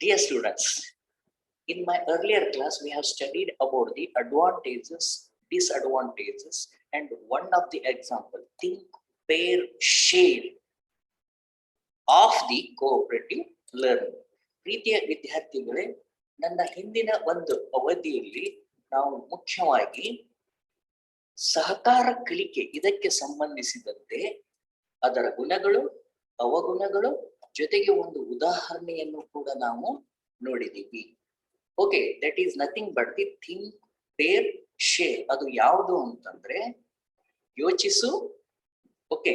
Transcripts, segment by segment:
Dear students, in my earlier class, we have studied about the advantages, disadvantages, and one of the example, think, pair, share of the cooperative learning. ಪ್ರೀತಿಯ ವಿದ್ಯಾರ್ಥಿಗಳೇ, ನನ್ನ ಹಿಂದಿನ ಒಂದು ಅವಧಿಯಲ್ಲಿ ನಾವು ಮುಖ್ಯವಾಗಿ ಸಹಕಾರ ಕಲಿಕೆ ಇದಕ್ಕೆ ಸಂಬಂಧಿಸಿದಂತೆ ಅದರ ಗುಣಗಳು, ಅವಗುಣಗಳು ಜೊತೆಗೆ ಒಂದು ಉದಾಹರಣೆಯನ್ನು ಕೂಡ ನಾವು ನೋಡಿದೀವಿ. Okay, that is nothing but the think, pair, share. ಅದು ಯಾವುದು ಅಂತಂದ್ರೆ ಯೋಚಿಸು, ಓಕೆ,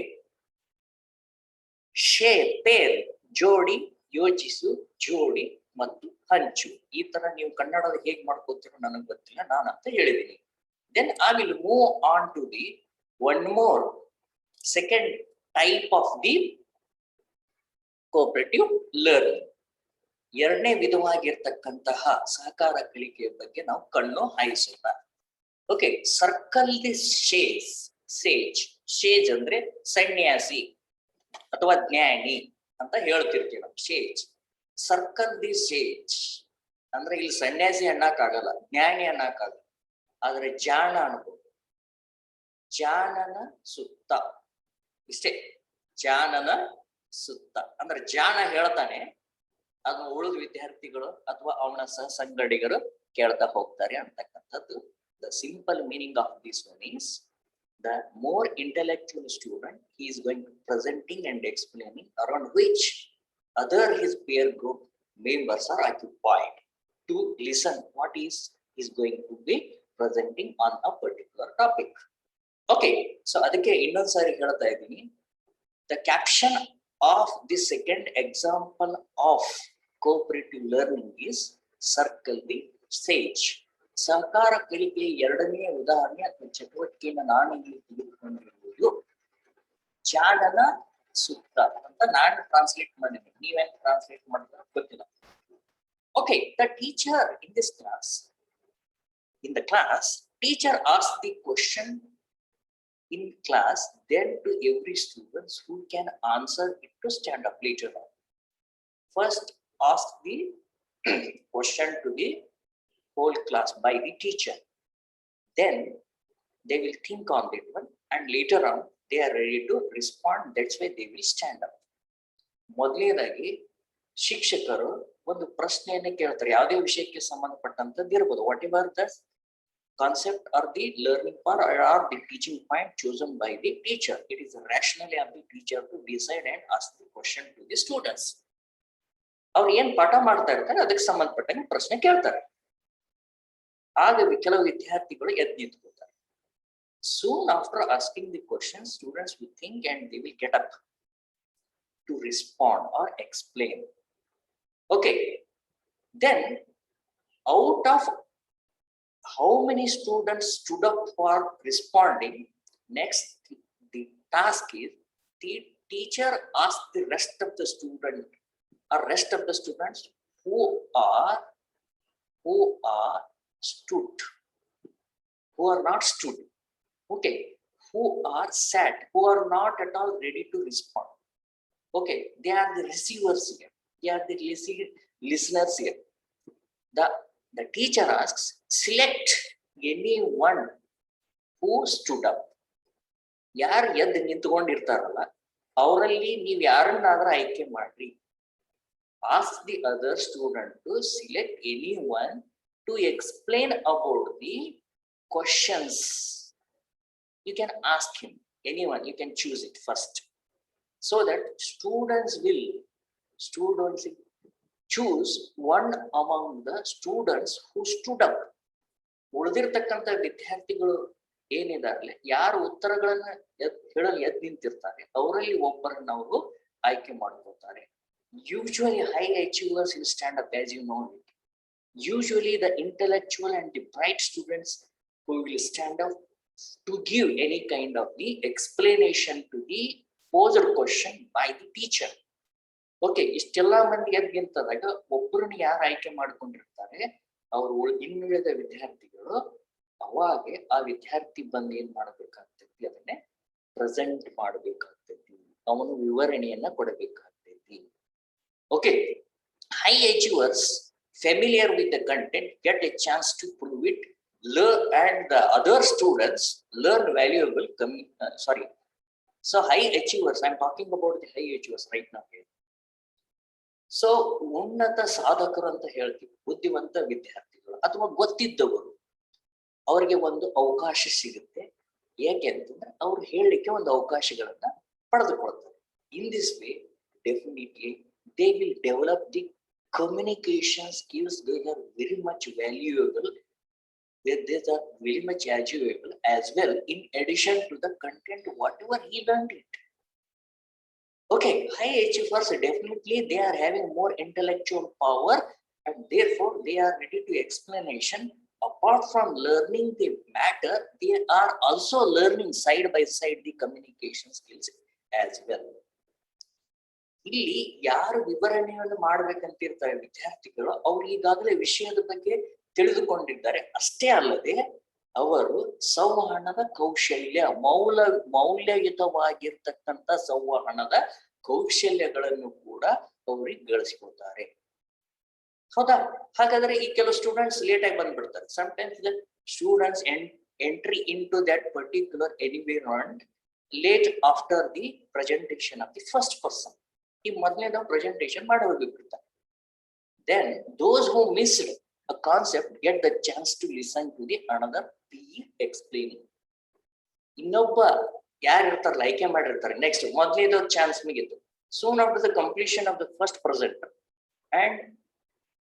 ಶೇರ್, ಪೇರ್, ಜೋಡಿ, ಯೋಚಿಸು, ಜೋಡಿ ಮತ್ತು ಹಂಚು. ಈ ತರ ನೀವು ಕನ್ನಡದ ಹೇಗ್ ಮಾಡ್ಕೋತೀರೋ ನನಗೆ ಗೊತ್ತಿಲ್ಲ, ನಾನಂತ ಹೇಳಿದ್ದೀನಿ. Then I will move on to the one more second type of the cooperative learning. ಎರಡನೇ ವಿಧವಾಗಿರ್ತಕ್ಕಂತಹ ಸಹಕಾರ ಕಲಿಕೆಯ ಬಗ್ಗೆ ನಾವು ಕಣ್ಣು ಹಾಯಿಸೋಣ. Okay, circle the sage. Sage, sage ಅಂದ್ರೆ ಸನ್ಯಾಸಿ ಅಥವಾ ಜ್ಞಾನಿ ಅಂತ ಹೇಳ್ತಿರ್ತೀವಿ ನಾವು. ಶೇಜ್, ಸರ್ಕಲ್ ದಿ ಶೇಜ್ ಅಂದ್ರೆ ಇಲ್ಲಿ ಸನ್ಯಾಸಿ ಅನ್ನಕ್ಕಾಗಲ್ಲ, ಜ್ಞಾನಿ ಅನ್ನಕ್ಕಾಗಲ್ಲ, ಆದ್ರೆ ಜಾಣ ಅನ್ಬೋದು. ಜಾಣನ ಸುತ್ತ, ಇಷ್ಟೇ. ಜಾಣನ ಸುತ್ತ ಅಂದ್ರೆ ಜಾಣ ಹೇಳ್ತಾನೆ, ಅದನ್ನ ಉಳಿದ ವಿದ್ಯಾರ್ಥಿಗಳು ಅಥವಾ ಅವನ ಸಹಸಂಗಡಿಗರು ಕೇಳ್ತಾ ಹೋಗ್ತಾರೆ ಅಂತಕ್ಕಂಥದ್ದು. The simple meaning of this one is the more intellectual student, he is going to presenting and explaining around which other his peer group members are occupied to listen what is going to be presenting on a particular topic. Okay, so adike innond sari helta idini. The caption of the second example of cooperative learning is circle the sage. ಸಹಕಾರ ಕಲಿಕೆ ಎರಡನೆಯ ಉದಾಹರಣೆ ಅಥವಾ ಚಟುವಟಿಕೆಯನ್ನು ನಾನು ಇಲ್ಲಿ ತೆಗೆದುಕೊಂಡಿರುವುದು ಜಾಣನ ಸುತ್ತ ಅಂತ ನಾನು ಟ್ರಾನ್ಸ್ಲೇಟ್ ಮಾಡಿದ್ದೀನಿ. ನೀವೇನು ಟ್ರಾನ್ಸ್ಲೇಟ್ ಮಾಡಿದ್ರೆ ಗೊತ್ತಿಲ್ಲ. Okay, the teacher in this class, in the class, teacher asked the question in class, then to every student who can answer it to stand up later on. First ask the question to the whole class by the teacher. Then they will think on that one and later on they are ready to respond. That's why they will stand up. ಮೊದಲನೇದಾಗಿ ಶಿಕ್ಷಕರು ಒಂದು ಪ್ರಶ್ನೆಯನ್ನು ಕೇಳ್ತಾರೆ, ಯಾವುದೇ ವಿಷಯಕ್ಕೆ ಸಂಬಂಧಪಟ್ಟಂತದ್ದು ಇರಬಹುದು. What ever the concept or the learning part or the teaching point chosen by the teacher, it is rationally of the teacher to decide and ask the question to the students. ಅವ್ರು ಏನ್ ಪಾಠ ಮಾಡ್ತಾ ಇರ್ತಾರೆ ಅದಕ್ಕೆ ಸಂಬಂಧಪಟ್ಟಂಗೆ ಪ್ರಶ್ನೆ ಕೇಳ್ತಾರೆ. ಆಗ ಕೆಲವು ವಿದ್ಯಾರ್ಥಿಗಳು ಎದ್ದು ನಿಂತ್ಕೊಳ್ತಾರೆ. Soon after asking the question, students will think and they will get up to respond or explain. Okay, then out of how many students stood up for responding, next the task is the teacher asks the rest of the student or rest of the students who are stood, who are not stood, okay, who are sat, who are not at all ready to respond. Okay, they are the receivers here, they are the listeners here. The teacher asks, select anyone who stood up. ಯಾರು ಎದ್ದು ನಿಂತ್ಕೊಂಡಿರ್ತಾರಲ್ಲ ಅವರಲ್ಲಿ ನೀವು ಯಾರನ್ನಾದ್ರೂ ಆಯ್ಕೆ ಮಾಡ್ರಿ. Ask the other student to select anyone to explain about the questions. You can ask him, anyone, you can choose it first. So that students will choose one among the students who stood up. ಉಳಿದಿರ್ತಕ್ಕಂಥ ವಿದ್ಯಾರ್ಥಿಗಳು ಏನಿದಾರಲ್ಲ, ಯಾರು ಉತ್ತರಗಳನ್ನ ಹೇಳಲು ಎದ್ದು ನಿಂತಿರ್ತಾರೆ ಅವರಲ್ಲಿ ಒಬ್ಬರನ್ನ ಅವರು ಆಯ್ಕೆ ಮಾಡ್ಕೊತಾರೆ. Usually high achievers will stand up, as you know it. Usually the intellectual and the bright students who will stand up to give any kind of the explanation to the posed question by the teacher. Okay, ಇಷ್ಟೆಲ್ಲಾ ಮಂದಿ ಎದ್ದು ನಿಂತಾಗ ಒಬ್ಬರನ್ನ ಯಾರು ಆಯ್ಕೆ ಮಾಡ್ಕೊಂಡಿರ್ತಾರೆ ಅವರು ಇನ್ನುಳಿದ ವಿದ್ಯಾರ್ಥಿಗಳು ಅವಾಗೆ ಆ ವಿದ್ಯಾರ್ಥಿ ಬಂದು ಏನ್ ಮಾಡ್ಬೇಕಾಗ್ತೈತಿ, ಅದನ್ನೇ ಪ್ರೆಸೆಂಟ್ ಮಾಡ್ಬೇಕಾಗ್ತೈತಿ, ಅವನು ವಿವರಣೆಯನ್ನ ಕೊಡಬೇಕಾಗ್ತೈತಿ. Okay, high achievers familiar with the content get a chance to prove it, learn, and the other students learn valuable so high achievers, I'm talking about the high achievers right now here. So ಉನ್ನತ ಸಾಧಕರು ಅಂತ ಹೇಳ್ತೀವಿ, ಬುದ್ಧಿವಂತ ವಿದ್ಯಾರ್ಥಿಗಳು ಅಥವಾ ಗೊತ್ತಿದ್ದವರು, ಅವರಿಗೆ ಒಂದು ಅವಕಾಶ ಸಿಗುತ್ತೆ. ಯಾಕೆ ಅಂತಂದ್ರೆ ಅವ್ರು ಹೇಳಲಿಕ್ಕೆ ಒಂದು ಅವಕಾಶಗಳನ್ನ ಪಡೆದುಕೊಳ್ತಾರೆ. In this way definitely they will develop the communication skills. They are very much valuable, they are very much achievable as well, in addition to the content whatever he learned it. Okay, high achievers definitely they are having more intellectual power, and therefore they are ready to explanation. Apart from learning the matter, they are also learning side by side the communication skills as well. ಇಲ್ಲಿ ಯಾರು ವಿವರಣೆಯನ್ನು ಮಾಡ್ಬೇಕಂತಿರ್ತಾರೆ ವಿದ್ಯಾರ್ಥಿಗಳು, ಅವ್ರು ಈಗಾಗಲೇ ವಿಷಯದ ಬಗ್ಗೆ ತಿಳಿದುಕೊಂಡಿದ್ದಾರೆ. ಅಷ್ಟೇ ಅಲ್ಲದೆ ಅವರು ಸಂವಹನದ ಕೌಶಲ್ಯ, ಮೌಲ್ಯಯುತವಾಗಿರ್ತಕ್ಕಂಥ ಸಂವಹನದ ಕೌಶಲ್ಯಗಳನ್ನು ಕೂಡ ಅವ್ರಿಗೆ ಗಳಿಸ್ಕೊಳ್ತಾರೆ. ಹೌದಾ? ಹಾಗಾದ್ರೆ ಈ ಕೆಲವು ಸ್ಟೂಡೆಂಟ್ಸ್ ಲೇಟ್ ಆಗಿ ಬಂದ್ಬಿಡ್ತಾರೆ. Sometimes the students entry into that particular environment late after the presentation of the first person. ಈ ಮೊದಲನೇದ ಪ್ರೆಸೆಂಟೇಷನ್ ಮಾಡಿ ಹೋಗಿಬಿಡ್ತಾರೆ. Then those who missed a concept get the chance to listen to the another peer explaining. ಇನ್ನೊಬ್ಬ ಯಾರು ಇರ್ತಾರಲ್ಲ, ಆಯ್ಕೆ ಮಾಡಿರ್ತಾರೆ, next ಮೊದಲೇದೋ ಚಾನ್ಸ್ ಮುಗಿತು. Soon after the completion of the first presenter and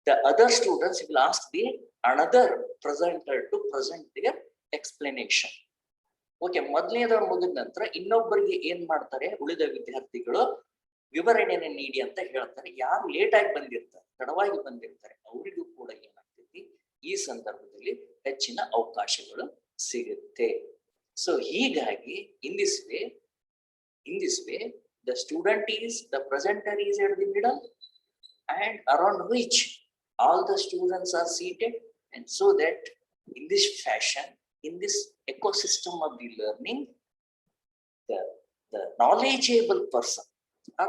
the other students will ask the another presenter to present their explanation. Okay, ಮೊದಲನೇದವ್ರು ಮುಗಿದ ನಂತರ ಇನ್ನೊಬ್ಬರಿಗೆ ಏನ್ ಮಾಡ್ತಾರೆ, ಉಳಿದ ವಿದ್ಯಾರ್ಥಿಗಳು ವಿವರಣೆಯನ್ನು ನೀಡಿ ಅಂತ ಹೇಳ್ತಾರೆ. ಯಾರು ಲೇಟ್ ಆಗಿ ಬಂದಿರ್ತಾರೆ, ತಡವಾಗಿ ಬಂದಿರ್ತಾರೆ, ಅವರಿಗೂ ಕೂಡ ಏನಾಗ್ತೈತಿ, ಈ ಸಂದರ್ಭದಲ್ಲಿ ಹೆಚ್ಚಿನ ಅವಕಾಶಗಳು ಸಿಗುತ್ತೆ. ಸೊ ಹೀಗಾಗಿ ಇನ್ this way the student is the presenter is at the middle and around which all the students are seated, and so that in this fashion, in this ecosystem of the learning, the knowledgeable person or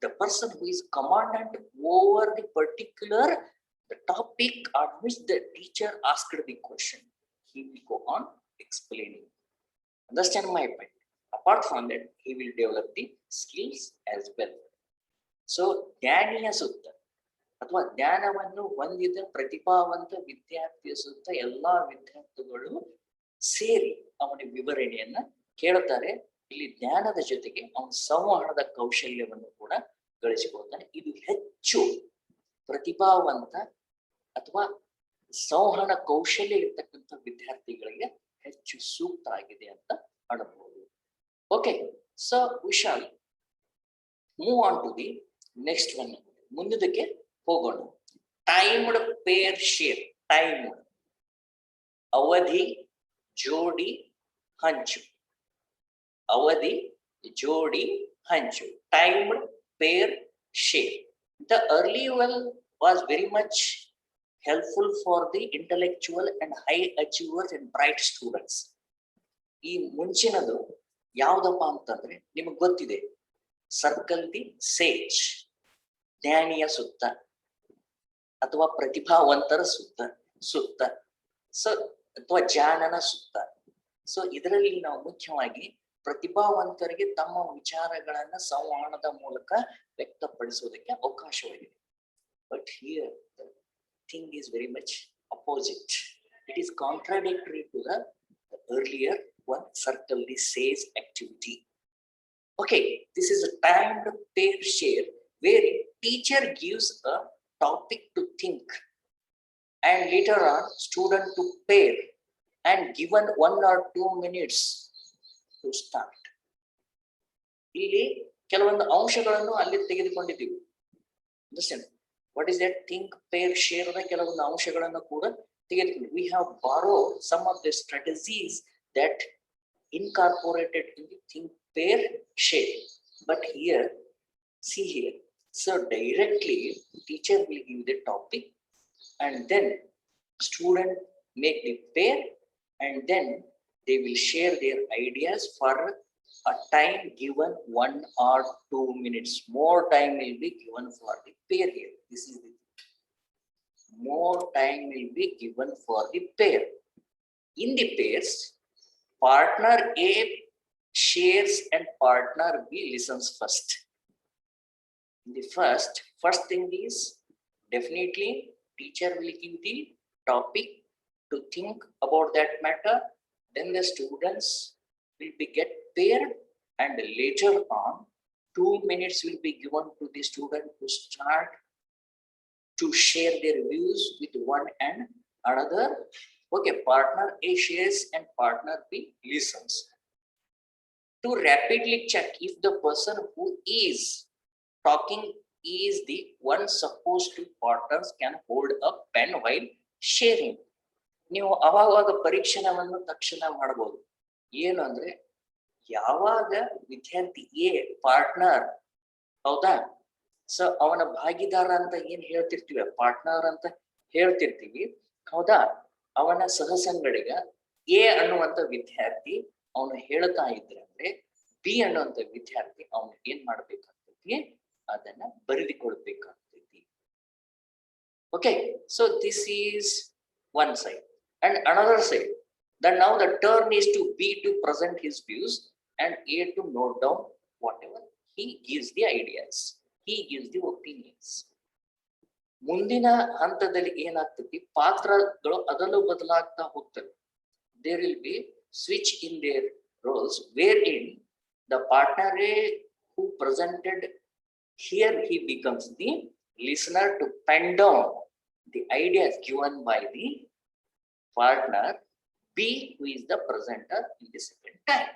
the person who is commandant over the particular the topic on which the teacher asked the question, he will go on explaining. Understand my point? Apart from that, he will develop the skills as well. So ಜ್ಞಾನಿಯ ಸುತ್ತ ಅಥವಾ ಜ್ಞಾನವನ್ನು ಹೊಂದಿದ ಪ್ರತಿಭಾವಂತ ವಿದ್ಯಾರ್ಥಿಯ ಸುತ್ತ ಎಲ್ಲಾ ವಿದ್ಯಾರ್ಥಿಗಳು ಸೇರಿ ಅವನ ವಿವರಣೆಯನ್ನ ಕೇಳುತ್ತಾರೆ. ಇಲ್ಲಿ ಜ್ಞಾನದ ಜೊತೆಗೆ ಅವನ ಸಂವಹನದ ಕೌಶಲ್ಯವನ್ನು ಕೂಡ ಗಳಿಸಿಕೊಳ್ತಾನೆ. ಇದು ಹೆಚ್ಚು ಪ್ರತಿಭಾವಂತ ಅಥವಾ ಸಂವಹನ ಕೌಶಲ್ಯ ಇರ್ತಕ್ಕಂಥ ವಿದ್ಯಾರ್ಥಿಗಳಿಗೆ ಹೆಚ್ಚು ಸೂಕ್ತ ಆಗಿದೆ ಅಂತ ಅನ್ಬಹುದು. Okay, so we shall move on to the next one. ಮುಂದಕ್ಕೆ ಹೋಗೋಣ. Timed pair share. ಟೈಮ್ಡ್ ಅವಧಿ, ಜೋಡಿ, ಹಂಚು. ಅವಧಿ, ಜೋಡಿ, ಹಂಚು. Timed pair share. The early one was very much helpful for the intellectual and high achievers and bright students. ಈ ಮುಂಚಿನದು ಯಾವ್ದಪ್ಪ ಅಂತಂದ್ರೆ ನಿಮಗೆ ಗೊತ್ತಿದೆ, ಸರ್ಕಲ್ ದಿ ಸೇಜ್, ಜ್ಞಾನಿಯ ಸುತ್ತ ಅಥವಾ ಪ್ರತಿಭಾವಂತರ ಸುತ್ತ ಸೊ ಅಥವಾ ಜಾನನ ಸುತ್ತ. ಸೊ ಇದರಲ್ಲಿ ನಾವು ಮುಖ್ಯವಾಗಿ ಪ್ರತಿಭಾವಂತರಿಗೆ ತಮ್ಮ ವಿಚಾರಗಳನ್ನ ಸಂವಹನದ ಮೂಲಕ ವ್ಯಕ್ತಪಡಿಸುವುದಕ್ಕೆ ಅವಕಾಶವಾಗಿದೆ. But here the thing is very much opposite. It is contradictory to the earlier one, circle the sage activity. Okay, this is a timed pair share where teacher gives a topic to think and later on student to pair and given 1 or 2 minutes to start. ಇಲ್ಲಿ ಕೆಲವೊಂದು ಅಂಶಗಳನ್ನು ಅಲ್ಲಿ ತೆಗೆದುಕೊಂಡಿದ್ದೀವಿ. Understand what is that think pair share ನ ಕೆಲವೊಂದು ಅಂಶಗಳನ್ನು ಕೂಡ ತೆಗೆದುಕೊಂಡು we have borrowed some of the strategies that incorporated in the think pair share. But here, see here, so directly teacher will give the topic and then student make the pair and then they will share their ideas for a time given 1 or 2 minutes. More time will be given for the pair here. This is the more time will be given for the pair. In the pairs, partner A shares and partner B listens first. In the first thing is definitely teacher will give the topic to think about that matter. Then the students will be get paired, and later on 2 minutes will be given to the student to start to share their views with one and another. Okay, partner A shares and partner B listens. To rapidly check if the person who is talking is the one supposed to, partners can hold a pen while sharing. ನೀವು ಅವಾಗ ಪರೀಕ್ಷಣವನ್ನು ತಕ್ಷಣ ಮಾಡಬಹುದು. ಏನು ಅಂದ್ರೆ ಯಾವಾಗ ವಿದ್ಯಾರ್ಥಿ A partner, ಹೌದಾ, so ಅವನ ಭಾಗಿದಾರ ಅಂತ ಏನ್ ಹೇಳ್ತಿರ್ತೀವಿ, ಪಾರ್ಟ್ನರ್ ಅಂತ ಹೇಳ್ತಿರ್ತೀವಿ, ಹೌದಾ, ಅವನ ಸಹಸಂಗಡಿಗ ಎ ಅನ್ನುವಂತ ವಿದ್ಯಾರ್ಥಿ ಅವನು ಹೇಳ್ತಾ ಇದ್ರೆ ಅಂದ್ರೆ ಬಿ ಅನ್ನುವಂತ ವಿದ್ಯಾರ್ಥಿ ಅವನು ಏನ್ ಮಾಡ್ಬೇಕಾಗ್ತೈತಿ, ಅದನ್ನ ಬರೆದುಕೊಳ್ಬೇಕಾಗ್ತೈತಿ. Okay, so this is one side. And another side, that now the turn is to B to present his views and A to note down whatever he gives the ideas, he gives the opinions. ಮುಂದಿನ ಹಂತದಲ್ಲಿ ಏನಾಗ್ತೈತಿ, ಪಾತ್ರಗಳು ಅದನ್ನು ಬದಲಾಗ್ತಾ ಹೋಗ್ತವೆ. There will be switch in their roles, wherein the partner A who presented here, he becomes the listener to pen down the ideas given by the partner B who is the presenter in the second time.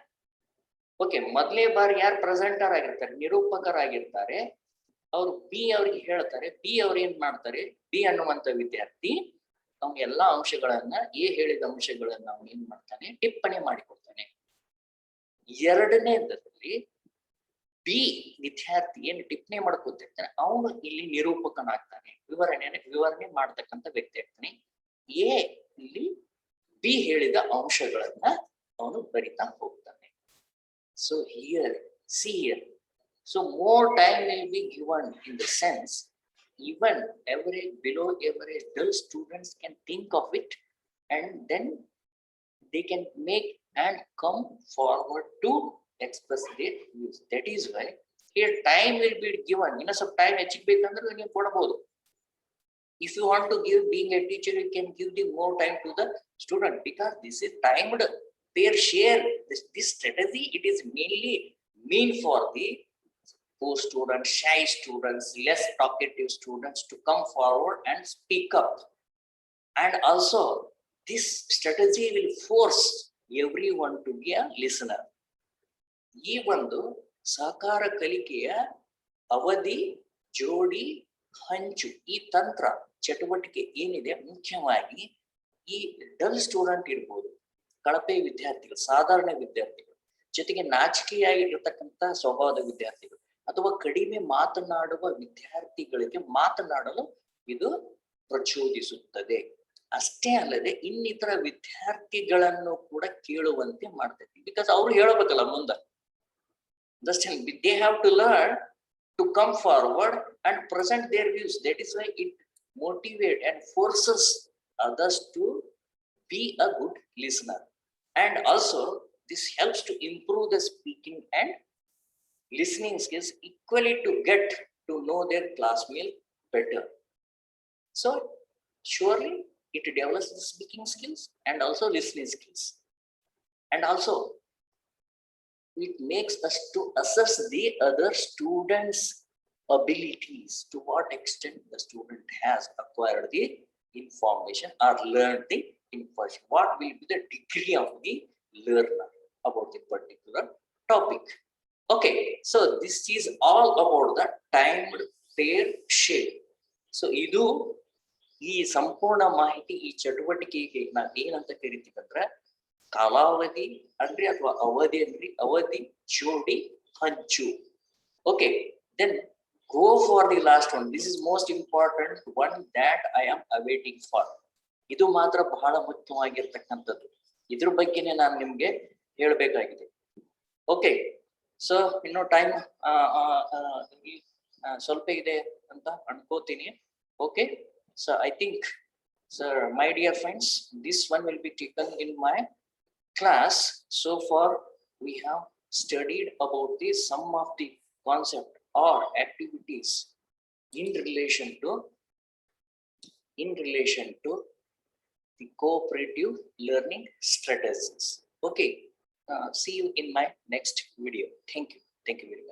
Okay, ಮೊದಲೇ ಬಾರಿ ಯಾರು presenter ಆಗಿರ್ತಾರೆ, ನಿರೂಪಕರಾಗಿರ್ತಾರೆ, ಅವರು B ಅವ್ರಿಗೆ ಹೇಳ್ತಾರೆ. B ಅವ್ರು ಏನ್ ಮಾಡ್ತಾರೆ, ಬಿ ಅನ್ನುವಂತ ವಿದ್ಯಾರ್ಥಿ ಅವ್ನ ಎಲ್ಲಾ ಅಂಶಗಳನ್ನ, ಎ ಹೇಳಿದ ಅಂಶಗಳನ್ನ ಅವ್ನು ಏನ್ ಮಾಡ್ತಾನೆ, ಟಿಪ್ಪಣಿ ಮಾಡಿಕೊಡ್ತಾನೆ. ಎರಡನೇದಲ್ಲಿ ಬಿ ವಿದ್ಯಾರ್ಥಿ ಏನು ಟಿಪ್ಪಣಿ ಮಾಡ್ಕೊತಿರ್ತಾನೆ, ಅವನು ಇಲ್ಲಿ ನಿರೂಪಕನಾಗ್ತಾನೆ, ವಿವರಣೆ ಮಾಡ್ತಕ್ಕಂಥ ವ್ಯಕ್ತಿ ಆಗ್ತಾನೆ. ಎ ಇಲ್ಲಿ ಬಿ ಹೇಳಿದ ಅಂಶಗಳನ್ನ ಅವನು ಬರಿತಾ ಹೋಗ್ತಾನೆ. So here see here, so more time will be given, in the sense even average, below average dull students can think of it, and then they can make and come forward to express their views. That is why here time will be given. ಇನ್ನ ಸ್ವಲ್ಪ time ಹೆಚ್ಚಿಗೆ ಬೇಕಂದ್ರೆ ನೀವು ಕೊಡಬಹುದು. If you want to give, being a teacher, you can give the more time to the student, because this is timed pair share. This strategy, it is mainly mean for the poor students, shy students, less talkative students to come forward and speak up. And also this strategy will force everyone to be a listener. ಈ ಒಂದು ಸಹಕಾರ ಕಲಿಕೆಯ ಅವಧಿ, ಜೋಡಿ, ಹಂಚು, ಈ ತಂತ್ರ ಚಟುವಟಿಕೆ ಏನಿದೆ, ಮುಖ್ಯವಾಗಿ ಈ ಡಲ್ ಸ್ಟೂಡೆಂಟ್ ಇರ್ಬೋದು, ಕಳಪೆ ವಿದ್ಯಾರ್ಥಿಗಳು, ಸಾಧಾರಣ ವಿದ್ಯಾರ್ಥಿಗಳು, ಜೊತೆಗೆ ನಾಚಿಕೆಯಾಗಿರ್ತಕ್ಕಂಥ ಸ್ವಭಾವದ ವಿದ್ಯಾರ್ಥಿಗಳು, ಅಥವಾ ಕಡಿಮೆ ಮಾತನಾಡುವ ವಿದ್ಯಾರ್ಥಿಗಳಿಗೆ ಮಾತನಾಡಲು ಇದು ಪ್ರಚೋದಿಸುತ್ತದೆ. ಅಷ್ಟೇ ಅಲ್ಲದೆ ಇನ್ನಿತರ ವಿದ್ಯಾರ್ಥಿಗಳನ್ನು ಕೂಡ ಕೇಳುವಂತೆ ಮಾಡ್ತೈತಿ. ಬಿಕಾಸ್ ಅವ್ರು ಹೇಳಬೇಕಲ್ಲ ಮುಂದೆ. They have to learn to come forward and present their views. That is why it motivates and forces others to be a good listener. And also this helps to improve the speaking and listening skills equally, to get to know their classmate better. So surely it develops the speaking skills and also listening skills. And also it makes us to assess the other students' abilities, to what extent the student has acquired the information or learned the information. What will be the degree of the learner about the particular topic. Okay, so this is all about the timed pair share. So ಇದು ಈ ಸಂಪೂರ್ಣ ಮಾಹಿತಿ, ಈ ಚಟುವಟಿಕೆಗೆ ನಾವು ಏನಂತ ಕರಿತೀವಿ ಅಂದ್ರೆ ಕಾಲಾವಧಿ ಅನ್ರಿ ಅಥವಾ ಅವಧಿ ಅನ್ರಿ, ಅವಧಿ, ಜೋಡಿ, ಹಂಚು. Okay, then go for the last one. This is most important one that I am awaiting for. ಇದು ಮಾತ್ರ ಬಹಳ ಮುಖ್ಯವಾಗಿರ್ತಕ್ಕಂಥದ್ದು. ಇದ್ರ ಬಗ್ಗೆನೇ ನಾನು ನಿಮ್ಗೆ ಹೇಳ್ಬೇಕಾಗಿದೆ. ಓಕೆ, ಸೊ ಇನ್ನು ಟೈಮ್ ಸ್ವಲ್ಪ ಇದೆ ಅಂತ ಅನ್ಕೋತೀನಿ. Okay, so I think sir, my dear friends, this one will be taken in my class. So far we have studied about the some of the concept or activities in relation to the cooperative learning strategies. Okay, see you in my next video. Thank you very much.